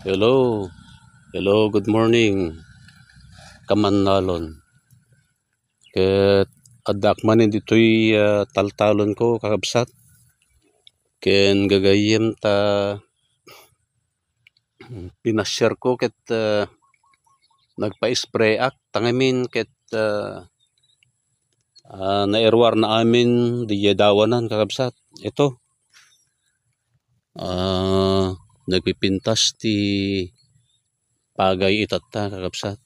Hello, good morning. Kamannalon. Ket adak man ditoy taltalon ko kakabsat. Ken gagayem ta pinashare ko ket nagpa-spray ak tangamin ket nairwar na amin di dawanan kakabsat. Ito nagpipintas ti pagay itata kakabsat.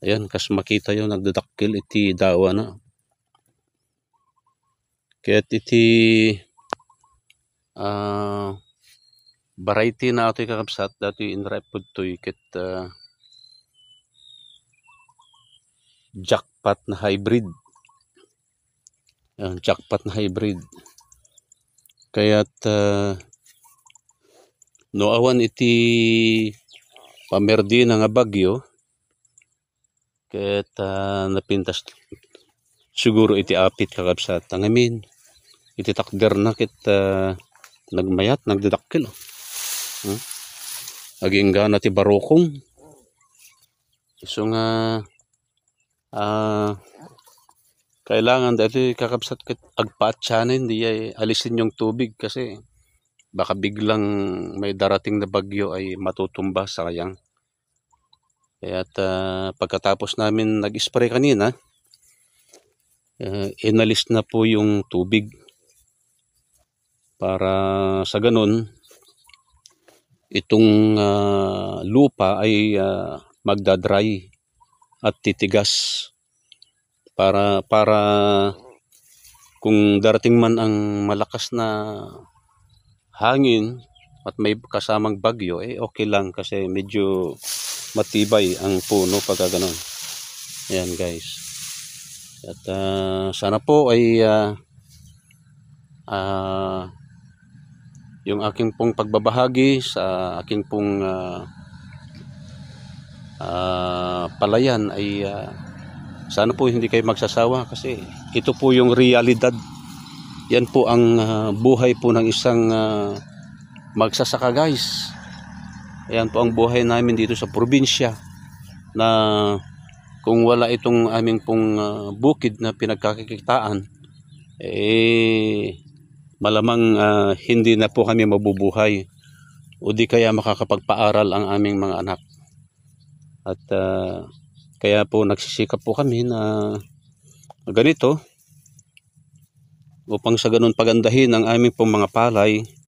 Ayan, kas makita yun, nagdadakkel iti dawa na. Kaya't iti variety na ito'y kakabsat, dati inrepod to'y ket jackpot na hybrid. Ayan, jackpot na hybrid. Kaya't no awan iti pamerdi na nga bagyo, ket napintas siguro iti apit kakabsat. Tangamin iti takder na ket nagmayat nagdadakkel. Agingga na ti barokong. So nga kailangan dati kakabsat ket agpaatsanen di ay alisin yung tubig kasi baka biglang may darating na bagyo ay matutumba sayang. Kaya't pagkatapos namin nag-spray kanina, inalis na po yung tubig para sa ganun itong lupa ay magdadry at titigas para kung darating man ang malakas na hangin at may kasamang bagyo okay lang kasi medyo matibay ang puno pagka ganun. Ayan guys. At sana po ay yung aking pong pagbabahagi sa aking pong palayan ay sana po hindi kayo magsasawa kasi ito po yung realidad. Yan po ang buhay po ng isang magsasaka guys. Ayan po ang buhay namin dito sa probinsya na kung wala itong aming pong bukid na pinagkakikitaan malamang hindi na po kami mabubuhay o di kaya makakapagpaaral ang aming mga anak. At kaya po nagsisikap po kami na ganito upang sa ganun pagandahin ang aming pong mga palay